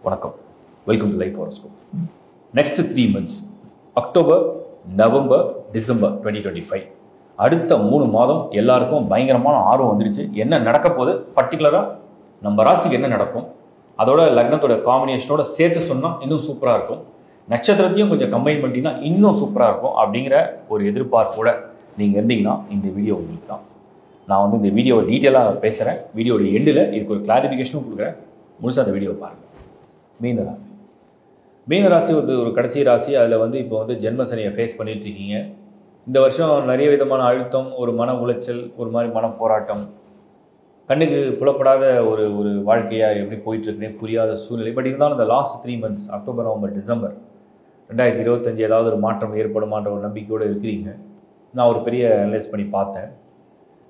வணக்கம், welcome to life horoscope. Next 3 months, October, November, December 2025, அடுத்த 3 மாதம் எல்லாருக்கும் பயங்கரமான ஆர்வம் வந்துருச்சு. என்ன நடக்க போகுது, பர்டிகுலராக நம்ம ராசிக்கு என்ன நடக்கும், அதோட லக்னத்தோட காம்பினேஷனோட சேர்த்து சொன்னால் இன்னும் சூப்பராக இருக்கும், நட்சத்திரத்தையும் கொஞ்சம் கம்பைன் பண்ணிட்டீங்கன்னா இன்னும் சூப்பராக இருக்கும் அப்படிங்கிற ஒரு எதிர்பார்ப்போட நீங்கள் இருந்தீங்கன்னா இந்த வீடியோ உங்களுக்கு தான். நான் வந்து இந்த வீடியோவை டீட்டெயிலாக பேசுகிறேன். வீடியோட எண்டில் இதுக்கு ஒரு கிளாரிஃபிகேஷனும் கொடுக்குறேன். முழுசாக அந்த வீடியோவை பாருங்கள். மீனராசி. மீனராசி ஒரு கடைசி ராசி. அதில் வந்து இப்போ வந்து ஜென்ம சனியை ஃபேஸ் பண்ணிட்டு இருக்கீங்க. இந்த வருஷம் நிறைய விதமான அழுத்தம், ஒரு மன உளைச்சல், ஒரு மாதிரி மன போராட்டம், கண்ணுக்கு புலப்படாத ஒரு ஒரு வாழ்க்கையாக எப்படி போயிட்டுருக்குன்னே புரியாத சூழ்நிலை. பட் இருந்தாலும் இந்த last 3 months, October, November, December 2025 ஏதாவது ஒரு மாற்றம் ஏற்படுமான்ற ஒரு நம்பிக்கையோடு இருக்கிறீங்க. நான் ஒரு பெரிய அனலைஸ் பண்ணி பார்த்தேன்.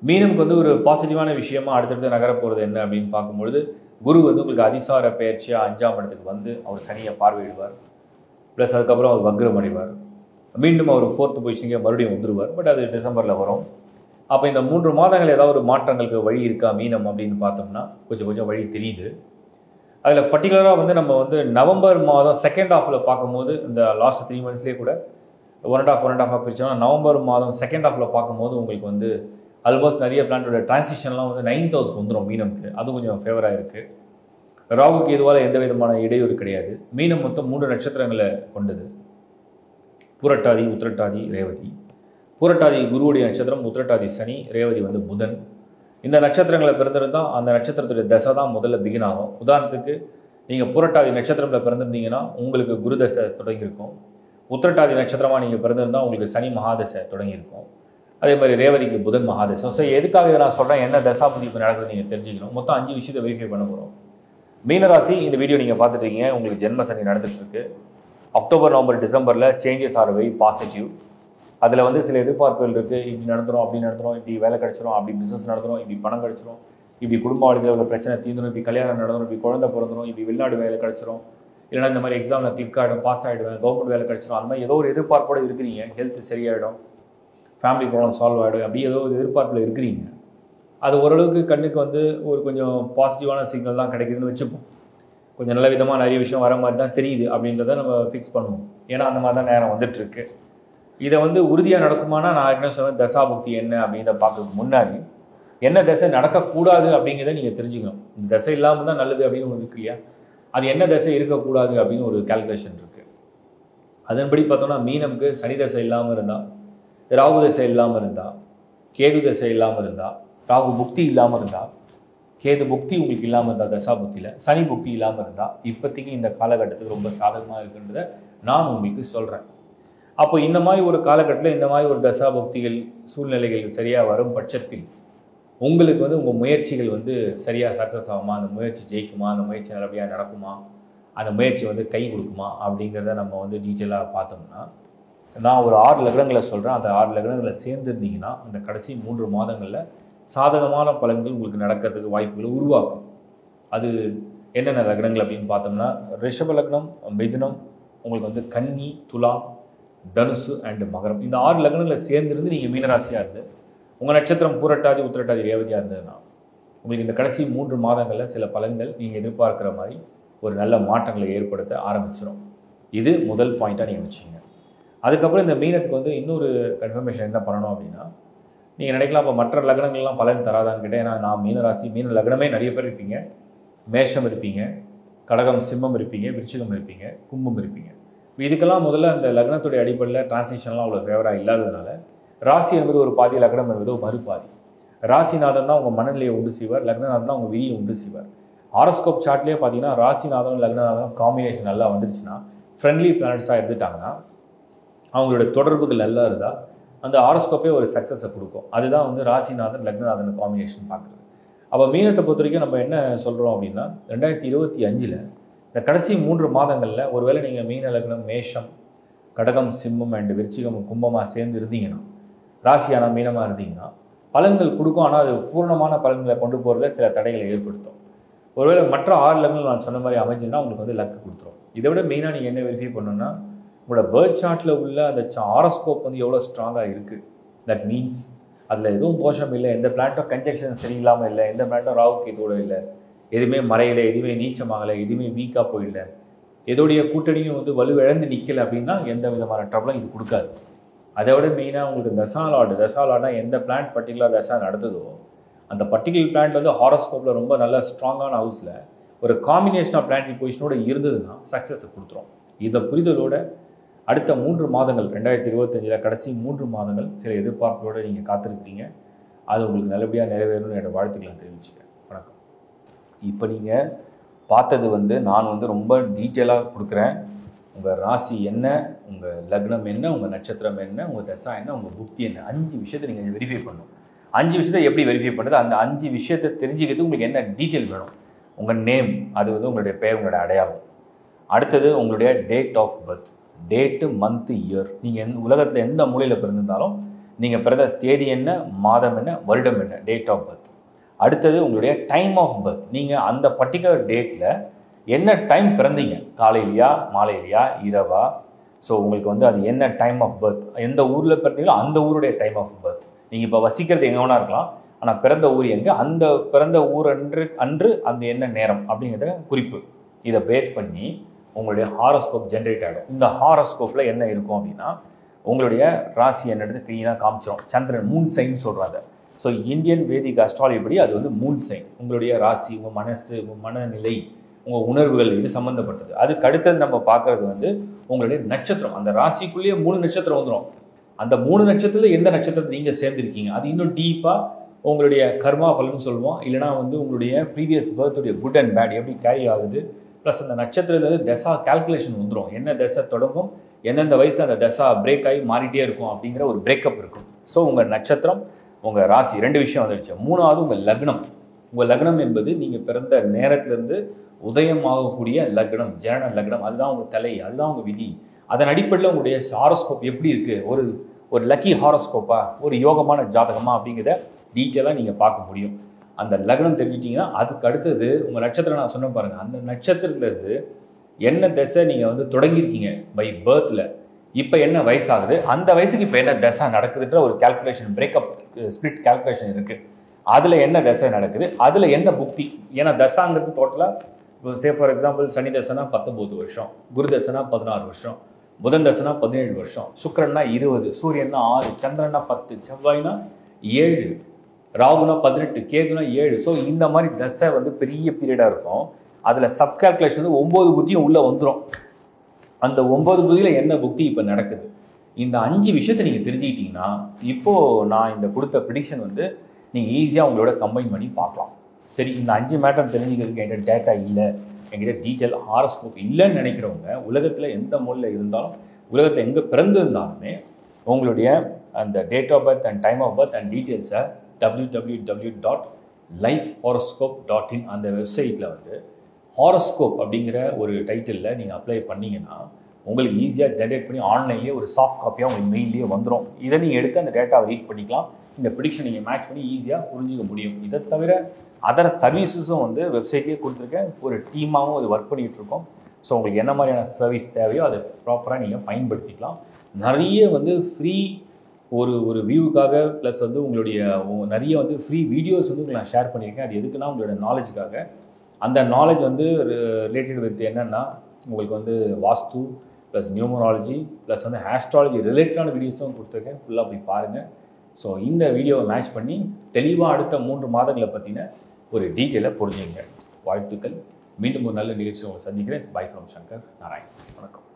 மீனமுக்கு வந்து ஒரு பாசிட்டிவான விஷயமா அடுத்தடுத்து நகர போகிறது என்ன அப்படின்னு பார்க்கும்பொழுது, குரு வந்து உங்களுக்கு அதிசார பயிற்சியாக 5ஆம் இடத்துக்கு வந்து அவர் சனியை பார்வையிடுவார். ப்ளஸ் அதுக்கப்புறம் அவர் வக்ரம் அடைவார். மீண்டும் அவர் 4th பொசிஷனுக்கே மறுபடியும் வந்துடுவார். பட் அது டிசம்பரில் வரும். அப்போ இந்த 3 மாதங்கள் ஏதாவது ஒரு மாற்றங்களுக்கு வழி இருக்கா மீனம் அப்படின்னு பார்த்தோம்னா கொஞ்சம் கொஞ்சம் வழி தெரியுது. அதில் பர்டிகுலராக வந்து நம்ம வந்து நவம்பர் மாதம் செகண்ட் ஹாஃபில் பார்க்கும்போது, இந்த லாஸ்ட் 3 monthsலேயே கூட 1.5 பிரிச்சோம்னா, நவம்பர் மாதம் செகண்ட் ஹாஃபில் பார்க்கும்போது உங்களுக்கு வந்து ஆல்மோஸ்ட் நிறைய பிளானோட டிரான்சிஷன்லாம் வந்து 9th ஹவுஸ்க்கு வந்துடும் மீனமுக்கு. அது கொஞ்சம் ஃபேவராக இருக்குது. ராகுக்கு இதுவால் எந்த விதமான இடையூறு கிடையாது. மீனம் மொத்தம் 3 நட்சத்திரங்களை கொண்டது. புரட்டாதி, உத்திரட்டாதி, ரேவதி. புரட்டாதி குருவுடைய நட்சத்திரம், உத்திரட்டாதி சனி, ரேவதி வந்து புதன். இந்த நட்சத்திரங்களை பிறந்திருந்தால் அந்த நட்சத்திரத்துடைய தசை தான் முதல்ல பிகின் ஆகும். உதாரணத்துக்கு நீங்கள் புரட்டாதி நட்சத்திரத்தில் பிறந்திருந்தீங்கன்னா உங்களுக்கு குரு தசை தொடங்கியிருக்கும். உத்திரட்டாதி நட்சத்திரமாக நீங்கள் பிறந்திருந்தால் உங்களுக்கு சனி மகாதசை தொடங்கியிருக்கும். அதே மாதிரி ரேவதிக்கு புதன் மகாதசை. ஸோ எதுக்காக இதை நான் சொல்கிறேன், என்ன தசாபுதி இப்போ நடக்குது நீங்கள் தெரிஞ்சுக்கணும். மொத்தம் 5 விஷயத்தை வெரிஃபை பண்ண போகிறோம். மீனராசி, இந்த வீடியோ நீங்கள் பார்த்துட்டு இருக்கீங்க. உங்களுக்கு ஜென்ம சனி நடந்துகிட்ருக்கு. அக்டோபர், நவம்பர், டிசம்பரில் சேஞ்சஸ் ஆர் வெரி பாசிட்டிவ். அதில் வந்து சில எதிர்பார்ப்புகள் இருக்குது. இப்படி நடந்துடும், அப்படி நடந்துடும், இப்படி வேலை கிடச்சிரும், அப்படி பிஸ்னஸ் நடந்துடும், இப்படி பணம் கிடச்சிரும், இப்படி குடும்ப வாழ்க்கையில் உள்ள பிரச்சனை தீர்ந்துடும், இப்படி கல்யாணம் நடந்துடும், இப்படி குழந்தை பிறந்துடும், இப்படி வெளிநாடு வேலை கிடச்சிரும், இல்லைனா இந்த மாதிரி எக்ஸாமில் கிளிக் ஆகிடும், பாஸ் ஆகிடுவேன், கவர்மெண்ட் வேலை கிடச்சிரும், அந்த மாதிரி ஏதோ ஒரு எதிர்பார்ப்போடு இருக்கிறீங்க. ஹெல்த் சரியாயிடும், ஃபேமிலி ப்ராப்ளம் சால்வ் ஆகிடும், அப்படி ஏதோ ஒரு எதிர்பார்ப்பில் இருக்கிறீங்க. அது ஓரளவுக்கு கண்ணுக்கு வந்து ஒரு கொஞ்சம் பாசிட்டிவான சிக்னல் தான் கிடைக்குதுன்னு வச்சுப்போம். கொஞ்சம் நல்ல விதமாக நிறைய விஷயம் வர மாதிரி தான் தெரியுது அப்படின்றத நம்ம ஃபிக்ஸ் பண்ணுவோம். ஏன்னா அந்த மாதிரி தான் நேரம் வந்துட்டுருக்கு. இதை வந்து உறுதியாக நடக்குமானா, நான் என்ன சொல்வேன், தசாபுக்தி என்ன அப்படிங்கிறத பார்க்கறதுக்கு முன்னாடி என்ன தசை நடக்கக்கூடாது அப்படிங்கிறத நீங்கள் தெரிஞ்சுக்கணும். இந்த தசை இல்லாமல் தான் நல்லது அப்படின்னு ஒன்று இருக்கு இல்லையா, அது என்ன தசை இருக்கக்கூடாது அப்படின்னு ஒரு கால்குலேஷன் இருக்குது. அதன்படி பார்த்தோன்னா மீனமுக்கு சனி தசை இல்லாமல் இருந்தால், ராகு தசை இல்லாமல் இருந்தால், கேது தசை இல்லாமல் இருந்தால், ராகு புக்தி இல்லாமல் இருந்தால், கேது புக்தி உங்களுக்கு இல்லாமல் இருந்தால் தசா புக்தியில், சனி புக்தி இல்லாமல் இருந்தால், இப்போதைக்கு இந்த காலகட்டத்துக்கு ரொம்ப சாதகமாக இருக்குன்றதை நான் உங்களுக்கு சொல்கிறேன். அப்போ இந்த மாதிரி ஒரு காலகட்டத்தில் இந்த மாதிரி ஒரு தசா புக்திகள் சூழ்நிலைகள் சரியாக வரும் பட்சத்தில் உங்களுக்கு வந்து உங்கள் முயற்சிகள் வந்து சரியாக சக்ஸஸ் ஆகுமா, அந்த முயற்சி ஜெயிக்குமா, அந்த முயற்சி நல்லபடியாக நடக்குமா, அந்த முயற்சி வந்து கை கொடுக்குமா அப்படிங்கிறத நம்ம வந்து டீட்டெயிலாக பார்த்தோம்னா, நான் ஒரு 6 லக்னங்களை சொல்கிறேன். அந்த 6 லக்னங்களை சேர்ந்துருந்தீங்கன்னா அந்த கடைசி 3 மாதங்களில் சாதகமான பலன்கள் உங்களுக்கு நடக்கிறதுக்கு வாய்ப்புகளை உருவாக்கும். அது என்னென்ன லக்னங்கள் அப்படின்னு பார்த்தோம்னா, ரிஷப லக்னம், மிதுனம், உங்களுக்கு வந்து கன்னி, துலாம், தனுசு அண்டு மகரம். இந்த 6 லக்னங்களை சேர்ந்துருந்து நீங்கள் மீனராசியாக இருந்து உங்கள் நட்சத்திரம் பூரட்டாதி, உத்திரட்டாதி, ரேவதியாக இருந்ததுன்னா உங்களுக்கு இந்த கடைசி 3 மாதங்களில் சில பலன்கள் நீங்கள் எதிர்பார்க்குற மாதிரி ஒரு நல்ல மாற்றங்களை ஏற்படுத்த ஆரம்பிச்சிடும். இது முதல் பாயிண்ட்டாக நீங்கள் வச்சுங்க. அதுக்கப்புறம் இந்த மீனத்துக்கு வந்து இன்னொரு கன்ஃபர்மேஷன் என்ன பண்ணணும் அப்படின்னா, நீங்கள் நினைக்கலாம் இப்போ மற்ற லக்னங்கள்லாம் பலன் தராதான்னு கேட்டேன். ஏன்னா நான் மீனராசி, மீன லக்னமே நிறைய பேர் இருப்பீங்க. மேஷம் இருப்பீங்க, கடகம், சிம்மம் இருப்பீங்க, விருச்சிகம் இருப்பீங்க, கும்பம் இருப்பீங்க. இதுக்கெல்லாம் முதல்ல அந்த லக்னத்துடைய அடிப்படையில் டிரான்சிஷன்லாம் அவ்வளோ ஃபேவராக இல்லாததுனால, ராசி என்பது ஒரு பாதி, லக்னம் என்பது ஒரு மறுபாதி. ராசிநாதன் தான் உங்கள் மனநிலையை உண்டு செய்வார், லக்னநாதன் தான் உங்கள் விதியை உண்டு செய்வார். ஹாரோஸ்கோப் சார்ட்லேயே பார்த்தீங்கன்னா ராசிநாதனும் லக்னநாதனும் காம்பினேஷன் நல்லா வந்துடுச்சுன்னா, ஃப்ரெண்ட்லி பிளானட்ஸாக எடுத்துட்டாங்கன்னா, அவங்களோட தொடர்புகள் நல்லா இருந்தால் அந்த ஹாரோஸ்கோப்பே ஒரு சக்ஸஸை கொடுக்கும். அதுதான் வந்து ராசிநாதன் லக்னநாதன் காம்பினேஷன் பார்க்குறது. அப்போ மீனத்தை பொறுத்த வரைக்கும் நம்ம என்ன சொல்கிறோம் அப்படின்னா, 2025 இந்த கடைசி 3 மாதங்களில் ஒருவேளை நீங்கள் மீன லக்னம், மேஷம், கடகம், சிம்மம் அண்டு விருச்சிகம், கும்பமாக சேர்ந்து இருந்தீங்கன்னா, ராசியான மீனமாக இருந்தீங்கன்னா பலன்கள் கொடுக்கும். ஆனால் அது பூர்ணமான பலன்களை கொண்டு போகிறத சில தடைகளை ஏற்படுத்தும். ஒருவேளை மற்ற 6 லக்னங்கள் நான் சொன்ன மாதிரி அமைஞ்சுன்னா உங்களுக்கு வந்து லக்கு கொடுத்துரும். இதை விட மெயினாக நீங்கள் என்ன வெரிஃபை பண்ணணும்னா, உங்களோட பேர்த் சார்ட்டில் உள்ள அந்த ஹாரோஸ்கோப் வந்து எவ்வளோ ஸ்ட்ராங்காக இருக்குது. தட் மீன்ஸ் அதில் எதுவும் தோஷம் இல்லை, எந்த பிளானட்டும் கன்ஜெக்ஷன் சரியில்லாமல் இல்லை, எந்த பிளானட்டும் ராகு கேதுவோட இல்லை, எதுவுமே மறையலை, எதுவுமே நீச்சமாகலை, எதுவுமே வீக்காக போயிடல, எதோடைய கூட்டணியும் வந்து வலுவிழந்து நிற்கலை அப்படின்னா எந்த விதமான ட்ரபிளும் இது கொடுக்காது. அதை விட மெயினாக உங்களுக்கு தசாலாடுனா எந்த பிளான்ட் பர்டிகுலர் தசா நடத்துதோ அந்த பர்டிகுலர் பிளான்ட் வந்து ஹாரோஸ்கோப்பில் ரொம்ப நல்ல ஸ்ட்ராங்கான ஹவுஸில் ஒரு காம்பினேஷன் ஆஃப் பிளானட்டரி பொசிஷனோட இருந்ததுன்னா சக்ஸஸை கொடுத்துரும். இந்த புரிதலோட அடுத்த 3 மாதங்கள் 2025 கடைசி 3 மாதங்கள் சில எதிர்பார்ப்போடு நீங்கள் காத்திருக்கீங்க. அது உங்களுக்கு நல்லபடியாக நிறைவேறணும்னு என்னோட வாழ்த்துக்களை தெரிவிச்சுக்கிறேன். வணக்கம். இப்போ நீங்கள் பார்த்தது வந்து நான் வந்து ரொம்ப டீட்டெயிலாக கொடுக்குறேன். உங்கள் ராசி என்ன, உங்கள் லக்னம் என்ன, உங்கள் நட்சத்திரம் என்ன, உங்கள் தசா என்ன, உங்கள் புக்தி என்ன, 5 விஷயத்தை நீங்கள் வெரிஃபை பண்ணணும். 5 விஷயத்தை எப்படி வெரிஃபை பண்ணுறது, அந்த 5 விஷயத்தை தெரிஞ்சுக்கிறது உங்களுக்கு என்ன டீட்டெயில் வேணும். உங்கள் நேம், அது வந்து உங்களுடைய பேர், உங்களுடைய அடையாளம். அடுத்தது உங்களுடைய date of birth, date, month, year. நீங்கள் உலகத்தில் எந்த மூலையில் பிறந்திருந்தாலும் நீங்கள் பிறந்த தேதி என்ன, மாதம் என்ன, வருடம் என்ன, டேட் ஆஃப் பர்த். அடுத்தது உங்களுடைய டைம் ஆஃப் பர்த், நீங்கள் அந்த பர்டிகுலர் டேட்டில் என்ன டைம் பிறந்தீங்க, காலையிலையா, மாலையிலையா, இரவா. ஸோ உங்களுக்கு வந்து அது என்ன டைம் ஆஃப் பர்த், எந்த ஊரில் பிறந்தீங்களோ அந்த ஊருடைய டைம் ஆஃப் பர்த். நீங்கள் இப்போ வசிக்கிறது எங்கே வேணா இருக்கலாம், ஆனால் பிறந்த ஊர் எங்கே, அந்த பிறந்த ஊர் அன்று அந்த என்ன நேரம் அப்படிங்கிறத குறிப்பு. இதை பேஸ் பண்ணி உங்களுடைய ஹாரோஸ்கோப் ஜென்ரேட் ஆகிடும். இந்த ஹாரோஸ்கோப்பில் என்ன இருக்கும் அப்படின்னா உங்களுடைய ராசி என்னது க்ளீனாக காமிச்சிடும். சந்திரன் மூன் சைன் சொல்கிறாங்க. ஸோ இந்தியன் வேதிக் அஸ்ட்ராலஜி படி அது வந்து மூன் சைன். உங்களுடைய ராசி, உங்கள் மனசு, உங்கள் மனநிலை, உங்கள் உணர்வுகள், இது சம்மந்தப்பட்டது. அதுக்கு அடுத்தது நம்ம பார்க்குறது வந்து உங்களுடைய நட்சத்திரம். அந்த ராசிக்குள்ளேயே 3 நட்சத்திரம் வந்துடும். அந்த 3 நட்சத்திரத்தில் எந்த நட்சத்திரத்தை நீங்கள் சேர்ந்துருக்கீங்க அது இன்னும் டீப்பாக உங்களுடைய கர்மா பலன்னு சொல்லுவோம். இல்லைனா வந்து உங்களுடைய ப்ரீவியஸ் பர்த்துடைய குட் அண்ட் பேட் எப்படி கேரி ஆகுது, ப்ளஸ் அந்த நட்சத்திரத்தில் தசா கால்குலேஷன் வந்துடும். என்ன தசை தொடங்கும், எந்தெந்த வயசில் அந்த தசா பிரேக் ஆகி மாறிட்டே இருக்கும் அப்படிங்கிற ஒரு பிரேக்கப் இருக்கும். ஸோ உங்கள் நட்சத்திரம், உங்கள் ராசி 2 விஷயம் வந்துடுச்சு. 3வது உங்கள் லக்னம். உங்கள் லக்னம் என்பது நீங்கள் பிறந்த நேரத்திலேருந்து உதயமாகக்கூடிய லக்னம், ஜனன லக்னம். அதுதான் உங்கள் தலை, அதுதான் உங்கள் விதி. அதன் அடிப்படையில் உங்களுடைய ஹாரோஸ்கோப் எப்படி இருக்குது, ஒரு லக்கி ஹாரோஸ்கோப்பா, ஒரு யோகமான ஜாதகமா அப்படிங்கிறத டீட்டெயிலாக நீங்கள் பார்க்க முடியும். அந்த லக்னம் தெரிஞ்சிட்டிங்கன்னா அதுக்கு அடுத்தது உங்கள் நட்சத்திரம் நான் சொன்ன பாருங்கள். அந்த நட்சத்திரத்துலேருந்து என்ன தசை நீங்கள் வந்து தொடங்கியிருக்கீங்க பை பர்த்தில், இப்போ என்ன வயசாகுது, அந்த வயசுக்கு இப்போ என்ன தசை நடக்குதுன்ற ஒரு கால்குலேஷன், பிரேக்கப் ஸ்பிளிட் கால்குலேஷன் இருக்குது. அதில் என்ன தசை நடக்குது, அதில் என்ன புக்தி. ஏன்னா தசாங்கிறது டோட்டலாக இப்போ சே ஃபார் எக்ஸாம்பிள் சனி தசைனா 19 வருஷம், குரு தசைனா 16 வருஷம், புதன் தசைனா 17 வருஷம், சுக்கிரன்னா 20, சூரியன்னா 6, சந்திரன்னா 10, செவ்வாய்னா 7, ராகுனா 18, கேதுனா 7. ஸோ இந்த மாதிரி தசை வந்து பெரிய பீரியடாக இருக்கும். அதில் சப் கால்குலேஷன் வந்து 9 புத்தியும் உள்ளே வந்துடும். அந்த 9 புத்தியில் என்ன புக்தி இப்போ நடக்குது, இந்த 5 விஷயத்தை நீங்கள் தெரிஞ்சுக்கிட்டீங்கன்னா இப்போது நான் இந்த கொடுத்த ப்ரிடிக்ஷன் வந்து நீங்கள் ஈஸியாக உங்களோட கம்பைன் பண்ணி பார்க்கலாம். சரி, இந்த 5 மேட்டர் தெரிஞ்சுக்கிறதுக்கு என்கிட்ட டேட்டா இல்லை, என்கிட்ட டீட்டெயில் ஹாரோஸ்கோப் இல்லைன்னு நினைக்கிறவங்க உலகத்தில் எந்த மூலையில் இருந்தாலும், உலகத்தில் எங்கே பிறந்திருந்தாலுமே உங்களுடைய அந்த date of birth and time of birth and டீட்டெயில்ஸை www.lifehoroscope.in அந்த வெப்சைட்டில் வந்து ஹாரோஸ்கோப் அப்படிங்கிற ஒரு டைட்டிலில் நீங்கள் அப்ளை பண்ணிங்கன்னா உங்களுக்கு ஈஸியாக ஜென்ரேட் பண்ணி ஆன்லைன்லேயே ஒரு சாஃப்ட் காப்பியாக உங்களுக்கு மெயின்லேயே வந்துடும். இதை நீங்கள் எடுத்து அந்த டேட்டாவை ரீட் பண்ணிக்கலாம். இந்த ப்ரிடிக்ஷன் நீங்கள் மேட்ச் பண்ணி ஈஸியாக புரிஞ்சுக்க முடியும். இதை தவிர அதர் சர்வீஸஸும் வந்து வெப்சைட்லேயே கொடுத்துருக்கேன். ஒரு டீமாகவும் அது ஒர்க் பண்ணிகிட்ருக்கோம். ஸோ உங்களுக்கு என்ன மாதிரியான சர்வீஸ் தேவையோ அதை ப்ராப்பராக நீங்கள் பயன்படுத்திக்கலாம். நிறைய வந்து ஃப்ரீ ஒரு வியூவுக்காக ப்ளஸ் வந்து உங்களுடைய நிறைய வந்து ஃப்ரீ வீடியோஸ் வந்து உங்களுக்கு நான் ஷேர் பண்ணியிருக்கேன். அது எதுக்குன்னா உங்களோட நாலேஜுக்காக. அந்த நாலேஜ் வந்து ரிலேட்டட் வித் என்னென்னா உங்களுக்கு வந்து வாஸ்து ப்ளஸ் நியூமராலஜி ப்ளஸ் வந்து ஆஸ்ட்ராலஜி ரிலேட்டடான வீடியோஸும் கொடுத்துருக்கேன். ஃபுல்லாக போய் பாருங்கள். ஸோ இந்த வீடியோவை மேட்ச் பண்ணி தெளிவாக அடுத்த 3 மாதங்களை பற்றின ஒரு டீட்டெயிலை புரிஞ்சுங்க. வாழ்த்துக்கள். மீண்டும் ஒரு நல்ல நிகழ்ச்சி உங்களை சந்திக்கிறேன். By from Shankar Narayan. வணக்கம்.